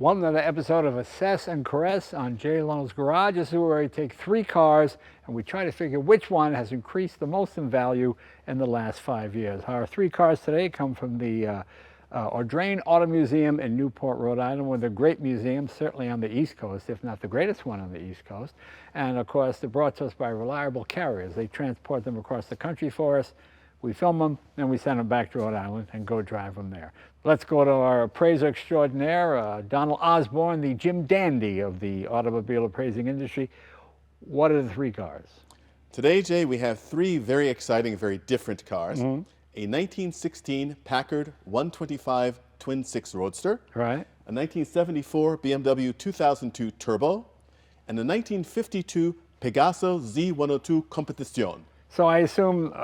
Welcome to another episode of Assess and Caress on Jay Leno's Garage. This is where we take three cars and we try to figure which one has increased the most in value in the last 5 years. Our three cars today come from the Audrain Auto Museum in Newport, Rhode Island, one of the great museums, certainly on the East Coast, if not the greatest one on the East Coast. And of course, they're brought to us by reliable carriers. They transport them across the country for us. We film them, then we send them back to Rhode Island and go drive them there. Let's go to our appraiser extraordinaire, Donald Osborne, the Jim Dandy of the automobile appraising industry. What are the three cars? Today, Jay, we have three very exciting, very different cars. A 1916 Packard 125 Twin Six Roadster, Right. a 1974 BMW 2002 Turbo, and a 1952 Pegaso Z-102 Competition. So I assume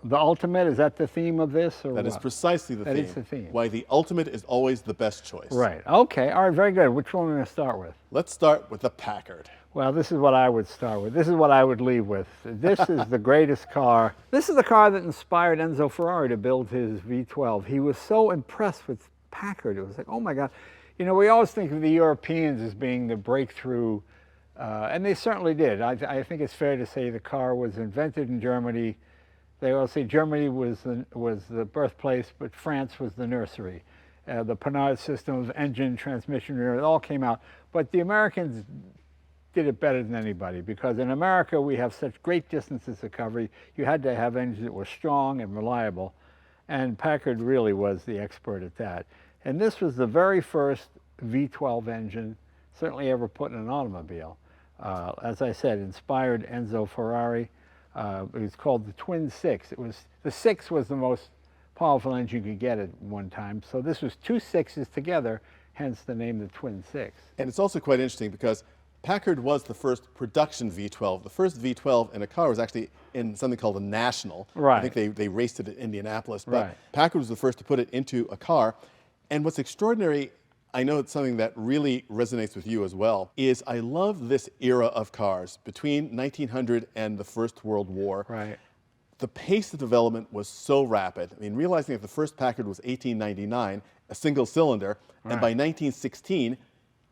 the Ultimate, is that the theme of this? Or That is precisely the theme. That is the theme. Why the Ultimate is always the best choice. Right. Okay. All right. Very good. Which one are we going to start with? Let's start with the Packard. Well, this is what I would start with. This is what I would leave with. This is the greatest car. This is the car that inspired Enzo Ferrari to build his V12. He was so impressed with Packard. It was like, oh my God. You know, we always think of the Europeans as being the breakthrough, and they certainly did. I think it's fair to say the car was invented in Germany. They all say Germany was the birthplace, but France was the nursery. The Packard system of engine, transmission, it all came out. But the Americans did it better than anybody, because in America we have such great distances to cover. You had to have engines that were strong and reliable, and Packard really was the expert at that. And this was the very first V12 engine certainly ever put in an automobile. As I said, inspired Enzo Ferrari. It was called the Twin Six. The Six was the most powerful engine you could get at one time. So this was two sixes together, hence the name the Twin Six. And it's also quite interesting because Packard was the first production V12. The first V12 in a car was actually in something called a National. Right. I think they raced it at Indianapolis, but Right. Packard was the first to put it into a car. And what's extraordinary, I know it's something that really resonates with you as well, is I love this era of cars between 1900 and the First World War. Right. The pace of development was so rapid. I mean, realizing that the first Packard was 1899, a single cylinder, and by 1916,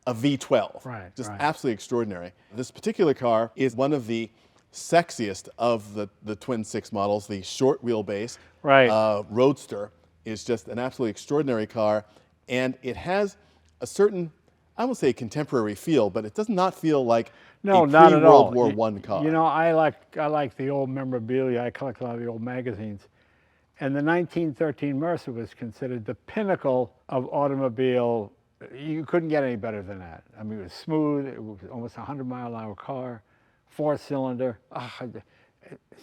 a V12. Right, Just right. absolutely extraordinary. This particular car is one of the sexiest of the Twin Six models. The short wheelbase Right. Roadster is just an absolutely extraordinary car, and it has a certain, I won't say contemporary feel, but it does not feel like No, a not at all. pre-World War I car. You know, I like the old memorabilia. I collect a lot of the old magazines. And the 1913 Mercer was considered the pinnacle of automobile. You couldn't get any better than that. I mean, it was smooth. It was almost a 100-mile-an-hour car, four-cylinder.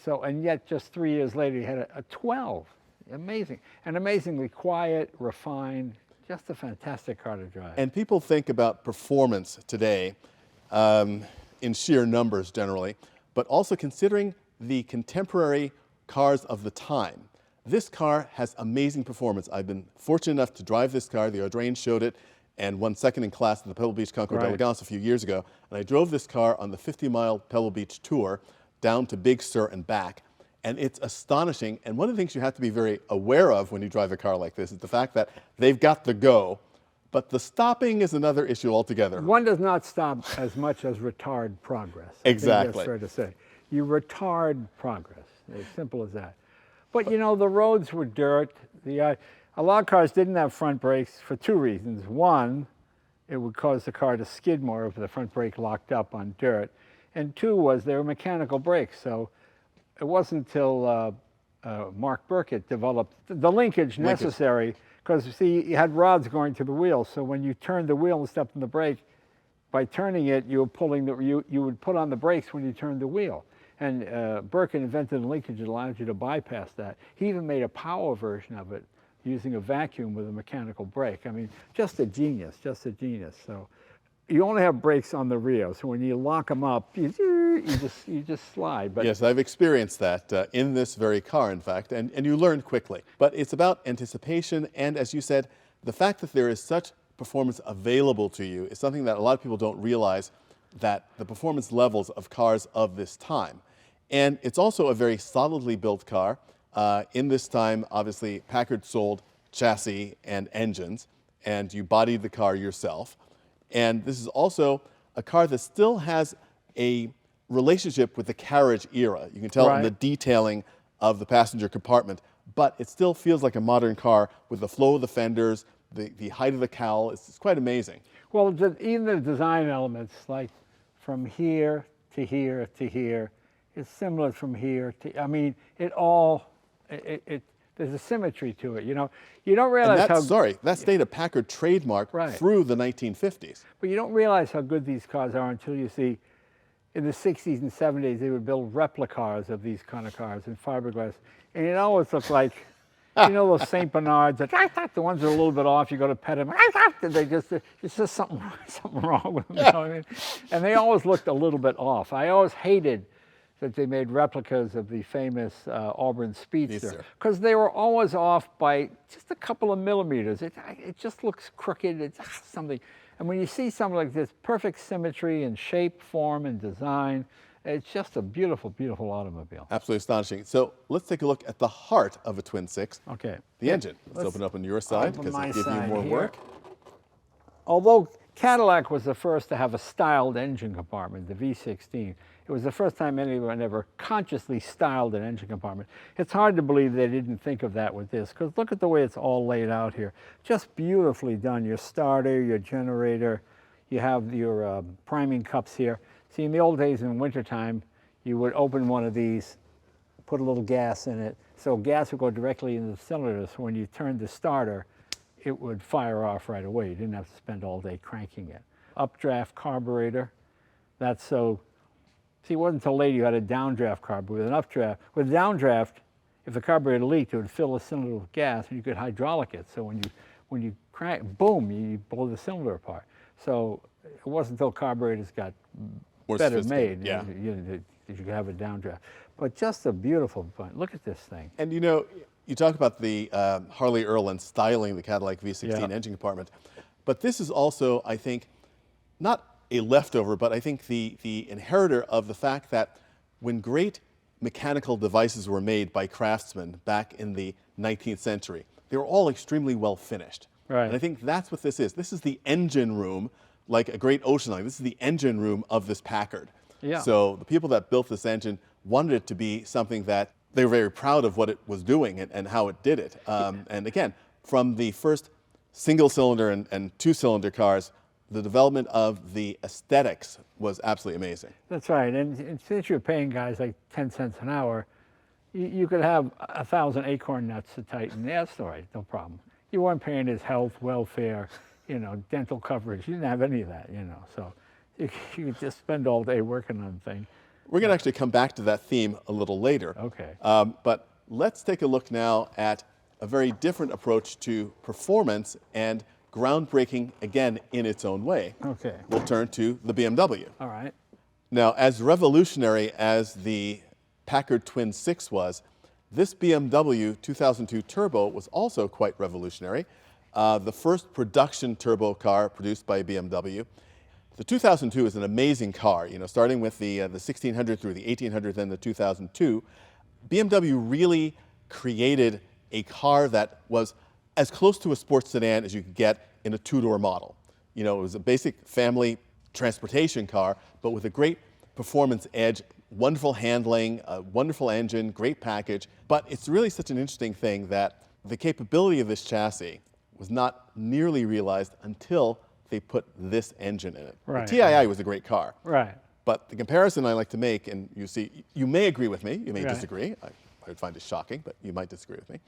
So, and yet just 3 years later, you had a 12. Amazing. And amazingly quiet, refined, just a fantastic car to drive. And people think about performance today in sheer numbers generally, but also considering the contemporary cars of the time. This car has amazing performance. I've been fortunate enough to drive this car. The Audrain showed it and won second in class at the Pebble Beach Concours d'Elegance a few years ago. And I drove this car on the 50-mile Pebble Beach tour down to Big Sur and back. And it's astonishing. And one of the things you have to be very aware of when you drive a car like this is the fact that they've got the go, but the stopping is another issue altogether. One does not stop as much as retard progress. Exactly. I think that's fair to say. You retard progress, as simple as that. But you know, the roads were dirt. A lot of cars didn't have front brakes for two reasons. One, it would cause the car to skid more if the front brake locked up on dirt. And two was they were mechanical brakes. So it wasn't until Mark Burkett developed the linkage necessary, because you see, you had rods going to the wheel. So when you turned the wheel and stepped on the brake, by turning it, you were pulling you would put on the brakes when you turned the wheel. And Burkett invented a linkage that allowed you to bypass that. He even made a power version of it using a vacuum with a mechanical brake. I mean, just a genius, just a genius. So you only have brakes on the rear, so when you lock them up, you just slide. But yes, I've experienced that in this very car, in fact, and you learn quickly. But it's about anticipation, and as you said, the fact that there is such performance available to you is something that a lot of people don't realize, that the performance levels of cars of this time. And it's also a very solidly built car. In this time, obviously, Packard sold chassis and engines, and you bodied the car yourself. And this is also a car that still has a relationship with the carriage era. You can tell in the detailing of the passenger compartment, but it still feels like a modern car with the flow of the fenders, the height of the cowl. It's quite amazing. Well, even the design elements, like from here to here to here, is similar from here to, I mean, it all, there's a symmetry to it, you know. You don't realize that stayed a Packard trademark through the 1950s. But you don't realize how good these cars are until you see, in the 60s and 70s, they would build replicas of these kind of cars in fiberglass. And it always looked like, you know, those St. Bernards, the ones that are a little bit off, you go to pet them, it's just something wrong with them, you know what I mean? And they always looked a little bit off. I always hated that they made replicas of the famous Auburn Speedster, because they were always off by just a couple of millimeters. It just looks crooked, it's something. And when you see something like this, perfect symmetry and shape, form, and design, it's just a beautiful, beautiful automobile. Absolutely astonishing. So let's take a look at the heart of a Twin Six. Okay. The engine. Let's open it up on your side because it'll give you more work. Although Cadillac was the first to have a styled engine compartment, the V16, it was the first time anyone ever consciously styled an engine compartment. It's hard to believe they didn't think of that with this, because look at the way it's all laid out here. Just beautifully done. Your starter, your generator, you have your priming cups here. See, in the old days in wintertime, you would open one of these, put a little gas in it, so gas would go directly into the cylinder, so when you turned the starter, it would fire off right away. You didn't have to spend all day cranking it. Updraft carburetor, that's so, see, it wasn't until later you had a downdraft carburetor. With an updraft, with downdraft, if the carburetor leaked, it would fill the cylinder with gas and you could hydraulic it. So when you crank, boom, you blow the cylinder apart. So it wasn't until carburetors got better made that you could have a downdraft. But just a beautiful point. Look at this thing. And you know, you talk about the Harley Earl and styling the Cadillac V16 engine compartment, but this is also, I think, not a leftover, but I think the inheritor of the fact that when great mechanical devices were made by craftsmen back in the 19th century, they were all extremely well finished. Right. And I think that's what this is. This is the engine room, like a great ocean line. This is the engine room of this Packard. Yeah. So the people that built this engine wanted it to be something that they were very proud of what it was doing and how it did it. And again, from the first single-cylinder and two-cylinder cars, the development of the aesthetics was absolutely amazing. That's right. And since you're paying guys like 10 cents an hour, you could have 1,000 acorn nuts to tighten. Yeah, that's all right, no problem. You weren't paying his health, welfare, you know, dental coverage. You didn't have any of that, you know. So you could just spend all day working on things. We're going to actually come back to that theme a little later. Okay. But let's take a look now at a very different approach to performance and groundbreaking, again, in its own way. Okay. We'll turn to the BMW. All right. Now, as revolutionary as the Packard Twin Six was, this BMW 2002 Turbo was also quite revolutionary. The first production turbo car produced by BMW. The 2002 is an amazing car, you know, starting with the 1600 through the 1800, then the 2002. BMW really created a car that was as close to a sports sedan as you could get in a two-door model. You know, it was a basic family transportation car, but with a great performance edge, wonderful handling, a wonderful engine, great package. But it's really such an interesting thing that the capability of this chassis was not nearly realized until they put this engine in it. Right. The TII was a great car. Right. But the comparison I like to make, and you see, you may agree with me, you may disagree. I would find it shocking, but you might disagree with me.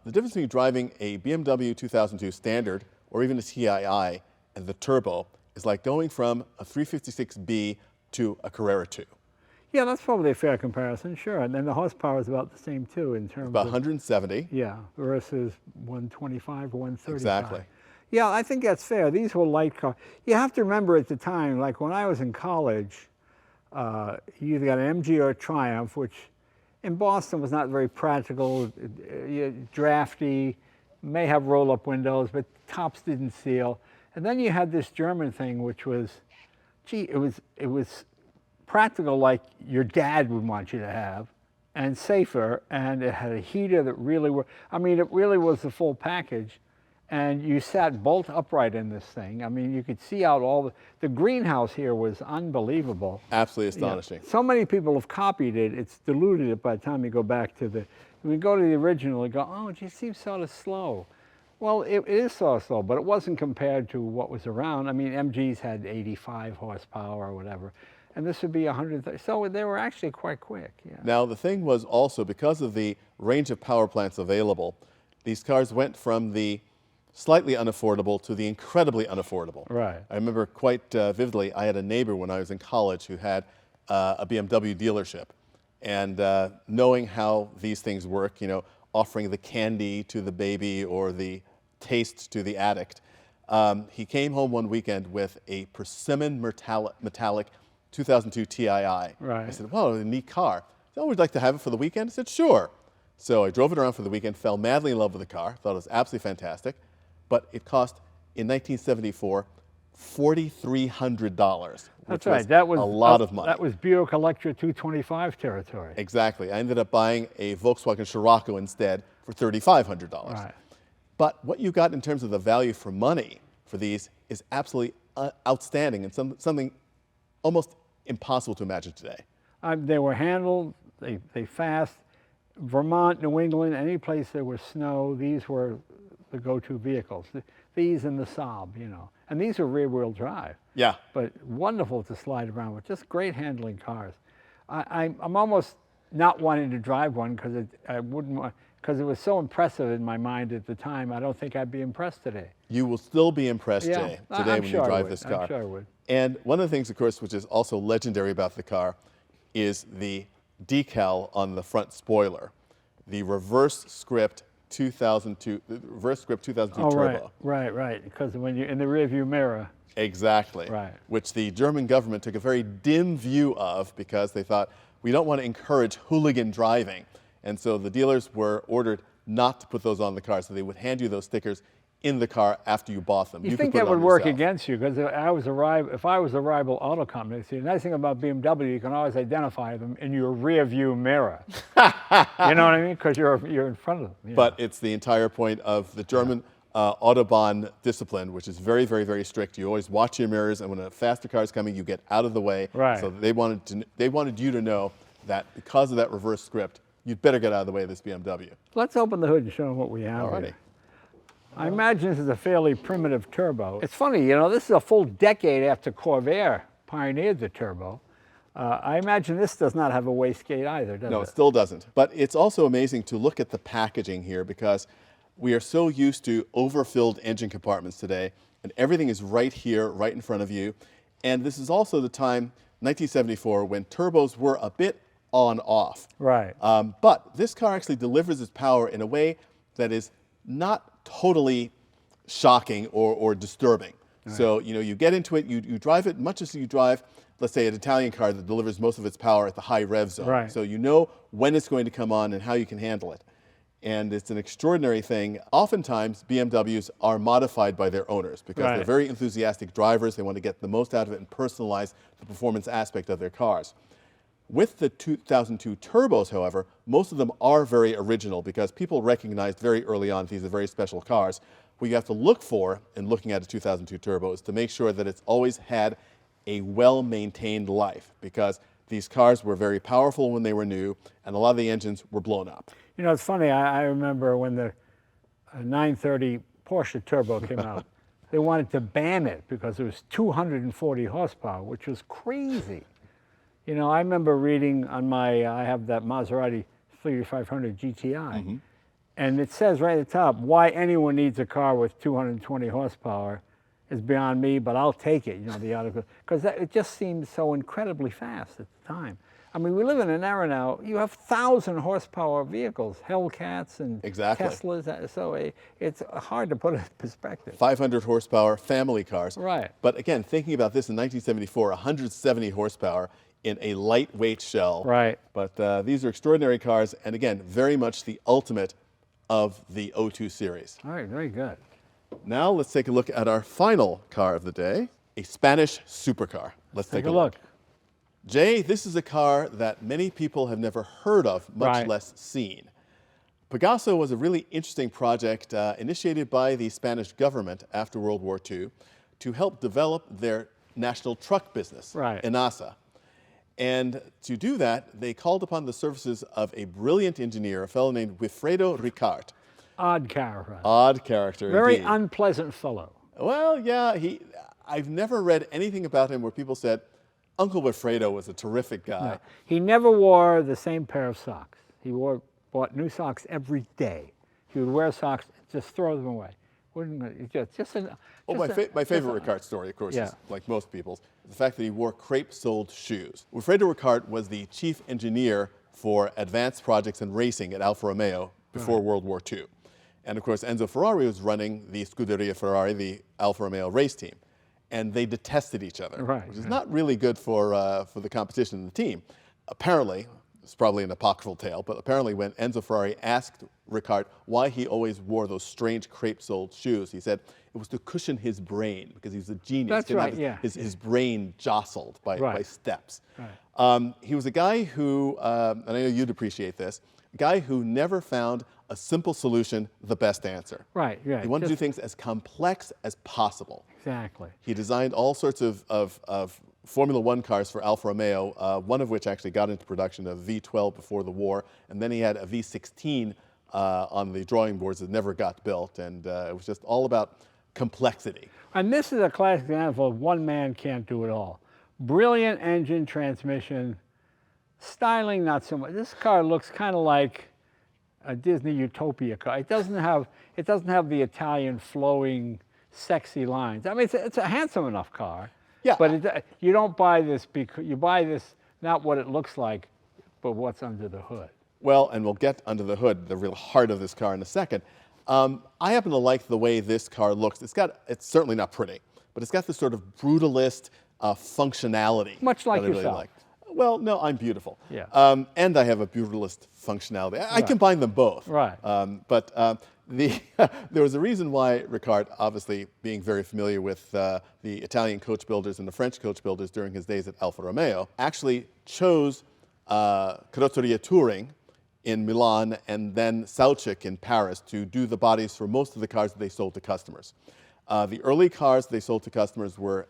The difference between driving a BMW 2002 Standard or even a TII and the Turbo is like going from a 356B to a Carrera 2. Yeah, that's probably a fair comparison, sure. And then the horsepower is about the same too in terms about of 170. Yeah, versus 125 or 135. Exactly. Yeah, I think that's fair. These were light cars. You have to remember at the time, like when I was in college, you either got an MG or a Triumph, which in Boston was not very practical, drafty, may have roll-up windows, but tops didn't seal. And then you had this German thing, which was, gee, it was practical like your dad would want you to have, and safer, and it had a heater that really worked. I mean, it really was the full package. and you sat bolt upright in this thing. I mean, you could see out all the greenhouse here was unbelievable. Absolutely astonishing. So many people have copied it. It's diluted it by the time you go back to the, we go to the original and go, oh, it just seems sort of slow. Well, it is sort of slow, but it wasn't compared to what was around. I mean, MGs had 85 horsepower or whatever, and this would be 130. So they were actually quite quick. Yeah. Now, the thing was also, because of the range of power plants available, these cars went from the slightly unaffordable to the incredibly unaffordable. Right. I remember quite vividly, I had a neighbor when I was in college who had a BMW dealership. And knowing how these things work, you know, offering the candy to the baby or the taste to the addict, he came home one weekend with a persimmon metallic 2002 Tii. Right. I said, wow, a neat car. He said, oh, would you like to have it for the weekend? I said, sure. So I drove it around for the weekend, fell madly in love with the car, thought it was absolutely fantastic. But it cost, in 1974, $4,300, which was That was a lot of money. That was Buick Electra 225 territory. Exactly. I ended up buying a Volkswagen Scirocco instead for $3,500. Right. But what you got in terms of the value for money for these is absolutely outstanding and something almost impossible to imagine today. They were handled, they fast. Vermont, New England, any place there was snow, these were the go-to vehicles. These and the Saab, you know. And these are rear-wheel drive. Yeah. But wonderful to slide around with, just great handling cars. I'm almost not wanting to drive one because I wouldn't want, because it was so impressive in my mind at the time. I don't think I'd be impressed today. You will still be impressed, Jay, today when you drive this car. I'm sure I would. And one of the things, of course, which is also legendary about the car is the decal on the front spoiler, the reverse script 2002 turbo. Right, because when you're in the rearview mirror. Exactly. Right. Which the German government took a very dim view of because they thought, we don't want to encourage hooligan driving. And so the dealers were ordered not to put those on the car, so they would hand you those stickers in the car after you bought them. You think that would work against you, because if I was a rival auto company, see, the nice thing about BMW, you can always identify them in your rear view mirror. You know what I mean? Because you're in front of them. But it's the entire point of the German Autobahn discipline, which is very, very, very strict. You always watch your mirrors, and when a faster car is coming, you get out of the way. Right. So they wanted you to know that because of that reverse script, you'd better get out of the way of this BMW. Let's open the hood and show them what we have here. I imagine this is a fairly primitive turbo. It's funny, you know, this is a full decade after Corvair pioneered the turbo. I imagine this does not have a wastegate either, does it? No, it still doesn't. But it's also amazing to look at the packaging here, because we are so used to overfilled engine compartments today, and everything is right here, right in front of you. And this is also the time, 1974, when turbos were a bit on-off. Right. But this car actually delivers its power in a way that is not totally shocking or disturbing. Right. So, you know, you get into it, you drive it much as you drive, let's say, an Italian car that delivers most of its power at the high rev zone. Right. So you know when it's going to come on and how you can handle it. And it's an extraordinary thing. Oftentimes, BMWs are modified by their owners because they're very enthusiastic drivers. They want to get the most out of it and personalize the performance aspect of their cars. With the 2002 turbos, however, most of them are very original because people recognized very early on these are very special cars. What you have to look for in looking at a 2002 turbo is to make sure that it's always had a well-maintained life, because these cars were very powerful when they were new, and a lot of the engines were blown up. You know, it's funny, I remember when the 930 Porsche turbo came out, they wanted to ban it because it was 240 horsepower, which was crazy. You know, I remember reading on I have that Maserati 3500 GTI, and it says right at the top, why anyone needs a car with 220 horsepower is beyond me, but I'll take it, you know, the article, because it just seemed so incredibly fast at the time. I mean, we live in an era now, you have 1,000 horsepower vehicles, Hellcats and Teslas, so it's hard to put it in perspective. 500 horsepower family cars. Right. But again, thinking about this in 1974, 170 horsepower in a lightweight shell. Right. But these are extraordinary cars, and again, very much the ultimate of the 02 series. All right, very good. Now let's take a look at our final car of the day, a Spanish supercar. Let's take a look. Jay, this is a car that many people have never heard of, much less seen. Pegaso was a really interesting project initiated by the Spanish government after World War II to help develop their national truck business, Right. ENASA. And to do that, they called upon the services of a brilliant engineer, a fellow named Wilfredo Ricard. Odd character. Odd character, Very indeed. unpleasant fellow. Well, yeah, I've never read anything about him where people said, Uncle Wilfredo was a terrific guy. No. He never wore the same pair of socks. He bought new socks every day. He would wear socks, just throw them away. My favorite Ricard story, of course, Yeah. is like most people's, the fact that he wore crepe-soled shoes. Wilfredo Ricard was the chief engineer for advanced projects and racing at Alfa Romeo before World War II. And of course, Enzo Ferrari was running the Scuderia Ferrari, the Alfa Romeo race team. And they detested each other, which is not really good for the competition in the team. Apparently, it's probably an apocryphal tale, but apparently when Enzo Ferrari asked Ricard why he always wore those strange crepe-soled shoes, he said it was to cushion his brain because he was a genius. That's Didn't right, have yeah. His brain jostled by steps. Right. He was a guy who, and I know you'd appreciate this, a guy who never found a simple solution the best answer. Right. He wanted to do things as complex as possible. Exactly. He designed all sorts of Formula One cars for Alfa Romeo, one of which actually got into production, a V12 before the war, and then he had a V16 on the drawing boards that never got built, and it was just all about complexity. And this is a classic example of one man can't do it all. Brilliant engine, transmission, styling not so much. This car looks kind of like a Disney Utopia car. It doesn't have the Italian flowing, sexy lines. I mean, it's a handsome enough car. Yeah. But you don't buy this because you buy this not what it looks like, but what's under the hood. Well, and we'll get under the hood, the real heart of this car in a second. I happen to like the way this car looks. It's certainly not pretty, but it's got this sort of brutalist functionality. Much like that I really yourself. like. Well, no, I'm beautiful. Yeah. And I have a brutalist functionality. I combine them both. Right. There was a reason why Ricard, obviously being very familiar with the Italian coach builders and the French coach builders during his days at Alfa Romeo, actually chose Carrozzeria Touring in Milan and then Saucik in Paris to do the bodies for most of the cars that they sold to customers. The early cars they sold to customers were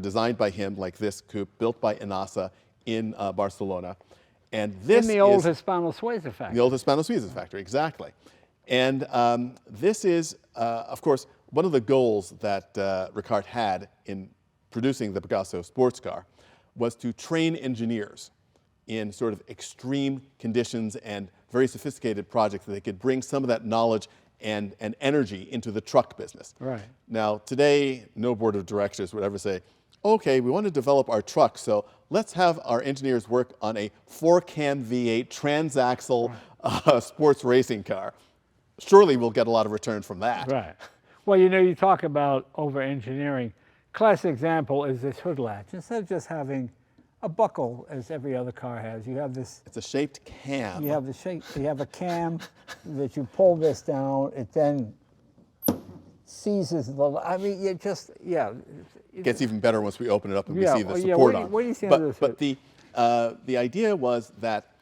designed by him, like this coupe, built by ENASA in Barcelona. And this in the old Hispano Suiza factory. The old Hispano Suiza factory, exactly. And this is, of course, one of the goals that Ricard had in producing the Pegaso sports car was to train engineers in sort of extreme conditions and very sophisticated projects that they could bring some of that knowledge and energy into the truck business. Right. Now, today, no board of directors would ever say, okay, we want to develop our truck, so let's have our engineers work on a 4-cam V8 transaxle sports racing car. Surely we'll get a lot of return from that. Right. Well, you talk about over-engineering. Classic example is this hood latch. Instead of just having a buckle, as every other car has, you have this. It's a shaped cam. You have you have a cam that you pull this down. It then seizes the. I mean, it just It gets even better once we open it up and we see the yeah, support on. What do you see under this But hood? the idea was that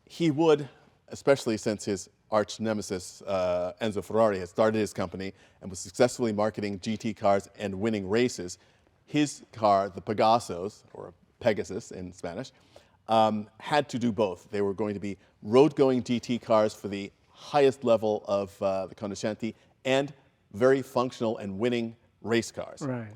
he would, especially since his arch nemesis Enzo Ferrari had started his company and was successfully marketing GT cars and winning races, his car, the Pegasos, or Pegasus in Spanish, had to do both. They were going to be road-going GT cars for the highest level of the conoscenti and very functional and winning race cars. Right.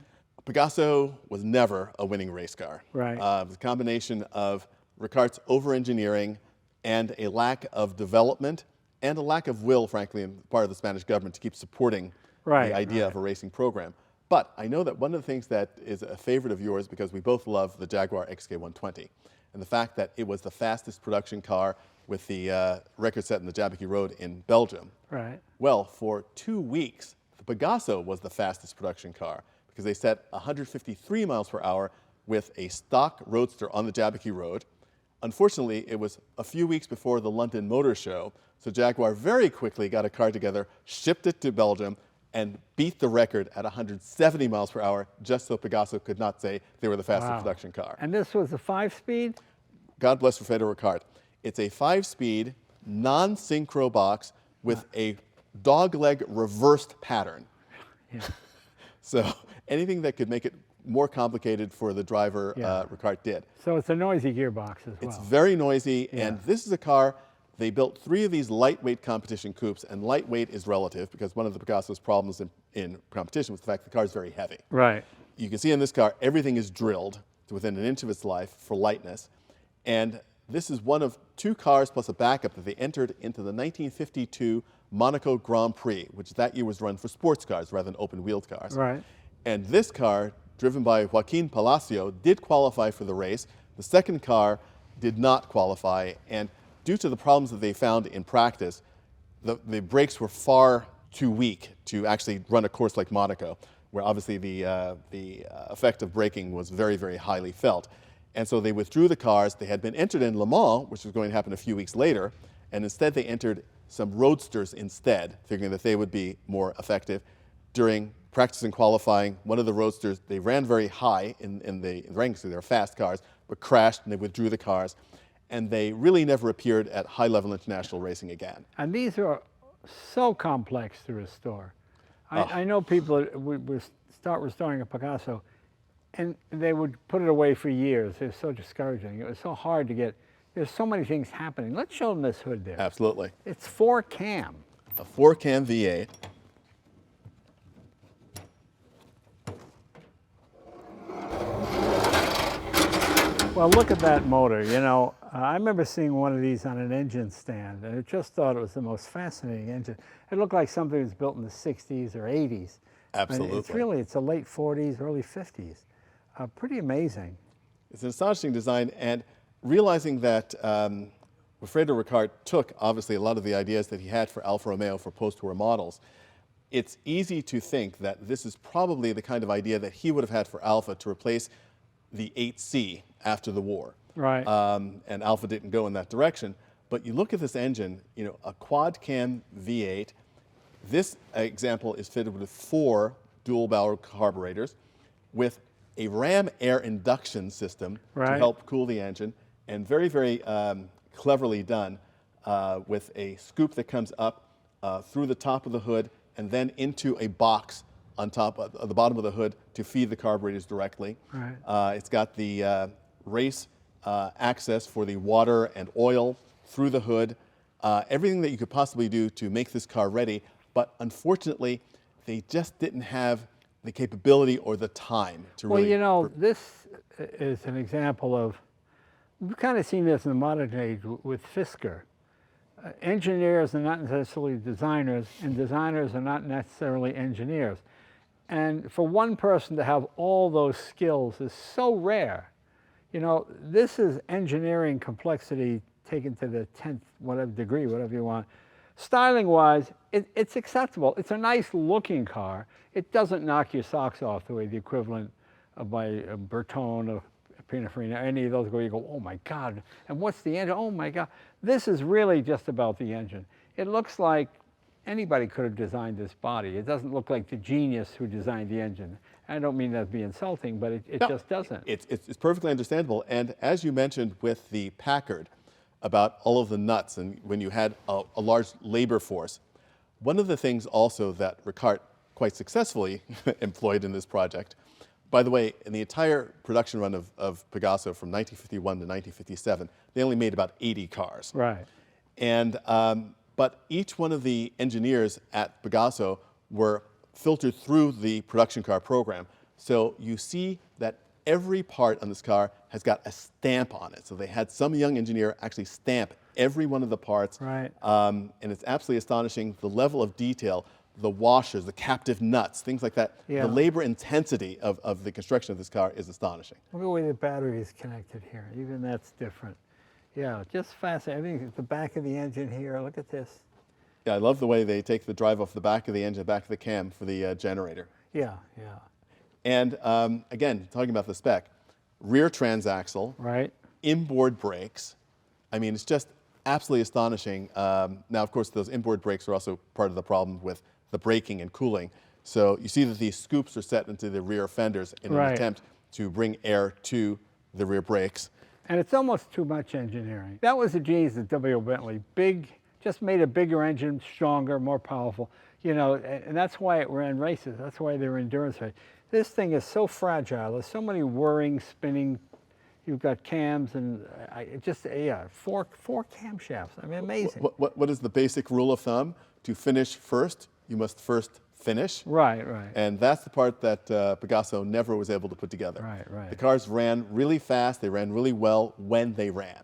Pegaso was never a winning race car. Right. It was a combination of Ricard's over-engineering and a lack of development and a lack of will, frankly, on the part of the Spanish government to keep supporting the idea of a racing program. But I know that one of the things that is a favorite of yours, because we both love the Jaguar XK120, and the fact that it was the fastest production car with the record set in the Jabbeke Road in Belgium. Right. Well, for 2 weeks, the Pegaso was the fastest production car because they set 153 miles per hour with a stock roadster on the Jabbeke Road. Unfortunately, it was a few weeks before the London Motor Show, so Jaguar very quickly got a car together, shipped it to Belgium, and beat the record at 170 miles per hour just so Pegaso could not say they were the fastest production car. And this was a 5-speed? God bless Wilfredo Ricard. It's a 5-speed, non-synchro box with a dogleg reversed pattern. Yeah. So anything that could make it more complicated for the driver, Yeah. Ricard did. So it's a noisy gearbox as well. It's very noisy, Yeah. and this is a car, they built 3 of these lightweight competition coupes, and lightweight is relative because one of the Pegaso's problems in competition was the fact the car is very heavy. Right. You can see in this car, everything is drilled to within an inch of its life for lightness, and this is one of 2 cars plus a backup that they entered into the 1952 Monaco Grand Prix, which that year was run for sports cars rather than open-wheeled cars. Right. And this car, driven by Joaquin Palacio, did qualify for the race. The second car did not qualify, and due to the problems that they found in practice, the brakes were far too weak to actually run a course like Monaco, where obviously the effect of braking was very, very highly felt. And so they withdrew the cars. They had been entered in Le Mans, which was going to happen a few weeks later, and instead they entered some roadsters instead, figuring that they would be more effective. During practice and qualifying, one of the roadsters, they ran very high in the ranks, so they were fast cars, but crashed and they withdrew the cars. And they really never appeared at high-level international racing again. And these are so complex to restore. I know people would start restoring a Pegaso, and they would put it away for years. It was so discouraging. It was so hard to get. There's so many things happening. Let's show them this hood there. Absolutely. It's 4-cam. A 4-cam V8. Well, look at that motor. You know, I remember seeing one of these on an engine stand, and I just thought it was the most fascinating engine. It looked like something that was built in the 60s or 80s. Absolutely. It's a late 40s, early 50s. Pretty amazing. It's an astonishing design, and realizing that Wilfredo Ricard took, obviously, a lot of the ideas that he had for Alfa Romeo for post-war models, it's easy to think that this is probably the kind of idea that he would have had for Alfa to replace the 8C after the war. Right. And Alfa didn't go in that direction. But you look at this engine, you know, a quad-cam V8. This example is fitted with 4 dual-barrel carburetors with a ram air induction system to help cool the engine, and very, very cleverly done with a scoop that comes up through the top of the hood and then into a box on top of the bottom of the hood to feed the carburetors directly. Right. It's got the race access for the water and oil through the hood, everything that you could possibly do to make this car ready, but unfortunately, they just didn't have the capability or the time to really... Well, you know, this is an example of, we've kind of seen this in the modern age with Fisker. Engineers are not necessarily designers, and designers are not necessarily engineers. And for one person to have all those skills is so rare. You know, this is engineering complexity taken to the 10th whatever degree, whatever you want. Styling-wise, it's acceptable. It's a nice-looking car. It doesn't knock your socks off the way the equivalent of my Bertone or Pininfarina, any of those where you go, oh my God, and what's the engine? Oh my God. This is really just about the engine. It looks like anybody could have designed this body. It doesn't look like the genius who designed the engine. I don't mean that to be insulting, but it No, just doesn't. It's perfectly understandable. And as you mentioned with the Packard about all of the nuts and when you had a large labor force, one of the things also that Ricard quite successfully employed in this project, by the way, in the entire production run of Pegaso from 1951 to 1957, they only made about 80 cars. Right. And, but each one of the engineers at Pegaso were filtered through the production car program. So you see that every part on this car has got a stamp on it. So they had some young engineer actually stamp every one of the parts. Right. And it's absolutely astonishing, the level of detail, the washers, the captive nuts, things like that. Yeah. The labor intensity of the construction of this car is astonishing. Look at the way the battery is connected here. Even that's different. Yeah, just fascinating. Everything at the back of the engine here. Look at this. Yeah, I love the way they take the drive off the back of the engine, back of the cam for the generator. Yeah, yeah. And again, talking about the spec, rear transaxle, Right. inboard brakes. I mean, it's just absolutely astonishing. Now, of course, those inboard brakes are also part of the problem with the braking and cooling. So you see that these scoops are set into the rear fenders in an Right. attempt to bring air to the rear brakes. And it's almost too much engineering. That was the genius of W. Bentley. Big, just made a bigger engine, stronger, more powerful. You know, and that's why it ran races. That's why they're endurance races. This thing is so fragile. There's so many whirring, spinning. You've got cams and four camshafts. I mean, amazing. What is the basic rule of thumb? To finish first, you must first finish. Right, right. And that's the part that Pegaso never was able to put together. Right, right. The cars ran really fast. They ran really well when they ran.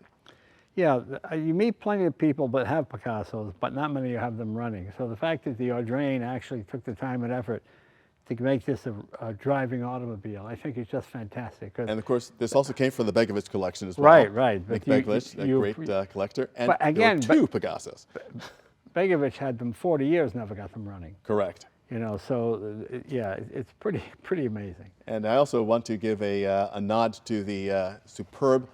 Yeah, you meet plenty of people that have Pegasos, but not many have them running. So the fact that the Audrain actually took the time and effort to make this a driving automobile, I think is just fantastic. And of course, this also came from the Begovic collection as well. Right, right. Nick Begovic, a great collector. And but again, there were 2 Pegasos. Begovic had them 40 years, never got them running. Correct. You know, so yeah, it's pretty amazing. And I also want to give a nod to the superb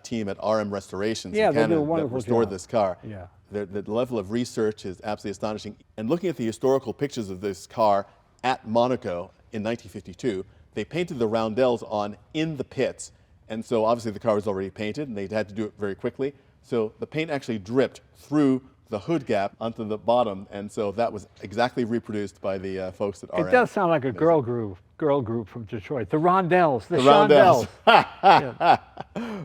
team at RM Restorations in Canada that restored this car. Yeah. The level of research is absolutely astonishing. And looking at the historical pictures of this car at Monaco in 1952, they painted the roundels on in the pits. And so obviously the car was already painted and they had to do it very quickly. So the paint actually dripped through the hood gap onto the bottom. And so that was exactly reproduced by the folks at RM. It does sound like a girl group from Detroit. The Rondels, the Rondels. Yeah.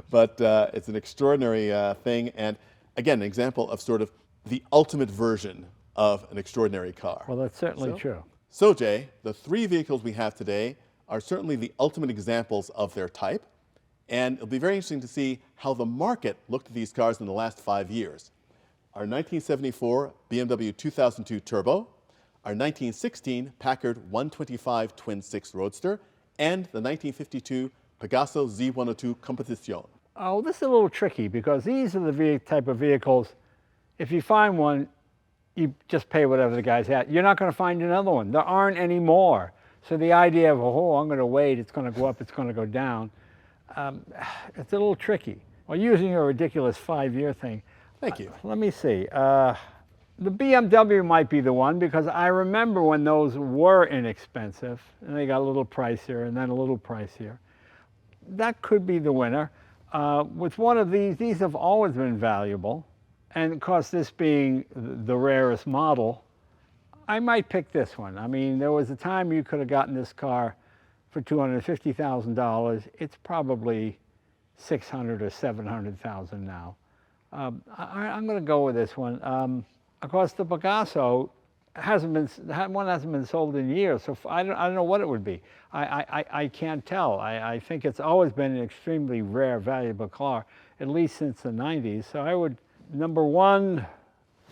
But it's an extraordinary thing. And again, an example of sort of the ultimate version of an extraordinary car. Well, that's certainly true. So Jay, the 3 vehicles we have today are certainly the ultimate examples of their type. And it'll be very interesting to see how the market looked at these cars in the last 5 years. Our 1974 BMW 2002 Turbo, our 1916 Packard 125 Twin Six Roadster, and the 1952 Pegaso Z-102 Competition. Oh, this is a little tricky because these are the type of vehicles, if you find one, you just pay whatever the guy's at. You're not going to find another one. There aren't any more. So the idea of, oh, I'm going to wait, it's going to go up, it's going to go down, it's a little tricky. Well, using a ridiculous 5-year thing. Thank you. Let me see. The BMW might be the one because I remember when those were inexpensive and they got a little pricier and then a little pricier. That could be the winner. With one of these have always been valuable. And of course, this being the rarest model, I might pick this one. I mean, there was a time you could have gotten this car for $250,000. It's probably $600,000 or $700,000 now. I'm going to go with this one. Of course, the Pegaso hasn't been sold in years, so I don't know what it would be. I can't tell. I think it's always been an extremely rare, valuable car, at least since the 90s. So I would. Number 1,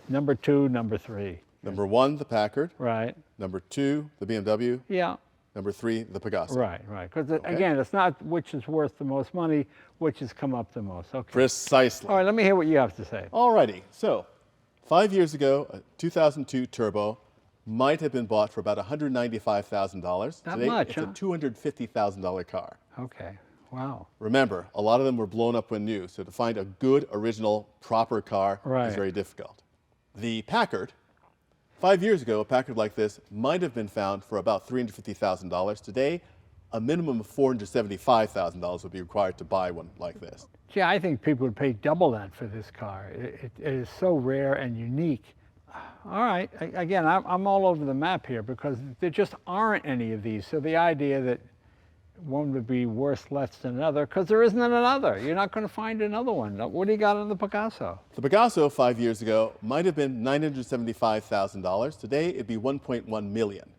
number 2, number 3. Number 1, the Packard. Right. Number 2, the BMW. Yeah. Number 3, the Pegaso. Right, right. Because again, it's not which is worth the most money, which has come up the most. Okay. Precisely. All right, let me hear what you have to say. All righty. So, 5 years ago, a 2002 Turbo might have been bought for about $195,000. Not Today, much, it's a $250,000 car. Okay. Wow. Remember, a lot of them were blown up when new, so to find a good, original, proper car is very difficult. The Packard, 5 years ago, a Packard like this might have been found for about $350,000. Today, a minimum of $475,000 would be required to buy one like this. Gee, I think people would pay double that for this car. It is so rare and unique. All right, again, I'm all over the map here because there just aren't any of these. So the idea that one would be worth less than another, because there isn't another. You're not going to find another one. What do you got on the Pegaso? The Pegaso 5 years ago might have been $975,000. Today, it'd be $1.1 million.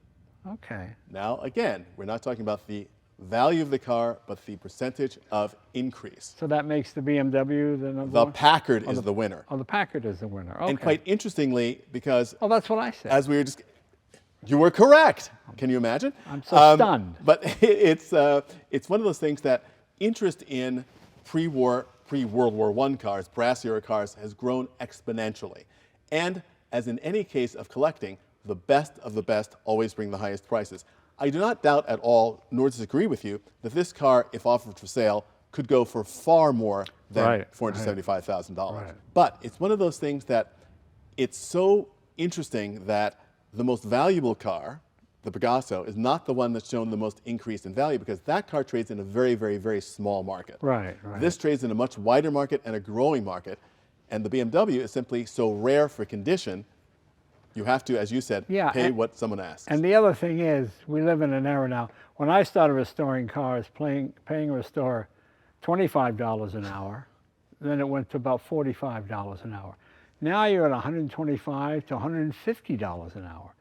Okay. Now, again, we're not talking about the value of the car, but the percentage of increase. So that makes the BMW the number one? The Packard is the winner. Oh, the Packard is the winner. Okay. And quite interestingly, because... Oh, that's what I said. As we were just... You were correct. Can you imagine? I'm so stunned. But it's one of those things that interest in pre-World War I cars, brass era cars, has grown exponentially. And as in any case of collecting, the best of the best always bring the highest prices. I do not doubt at all, nor disagree with you, that this car, if offered for sale, could go for far more than $475,000. Right. But it's one of those things that it's so interesting that the most valuable car, the Pegaso, is not the one that's shown the most increase in value because that car trades in a very, very, very small market. Right, right. This trades in a much wider market and a growing market. And the BMW is simply so rare for condition, you have to, as you said, Yeah, pay what someone asks. And the other thing is, we live in an era now. When I started restoring cars, paying a restorer $25 an hour, then it went to about $45 an hour. Now you're at $125 to $150 an hour.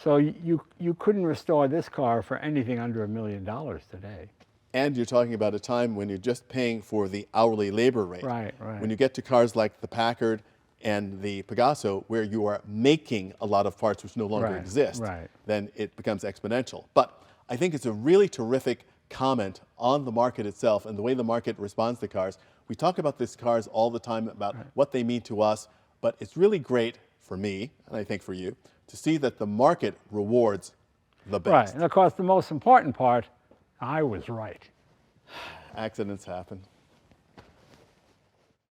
So you couldn't restore this car for anything under $1 million today. And you're talking about a time when you're just paying for the hourly labor rate. Right, right. When you get to cars like the Packard and the Pegaso, where you are making a lot of parts which no longer Right, exist, right. then it becomes exponential. But I think it's a really terrific comment on the market itself and the way the market responds to cars. We talk about these cars all the time, about what they mean to us, but it's really great for me, and I think for you, to see that the market rewards the best. Right, and of course the most important part, I was right. Accidents happen.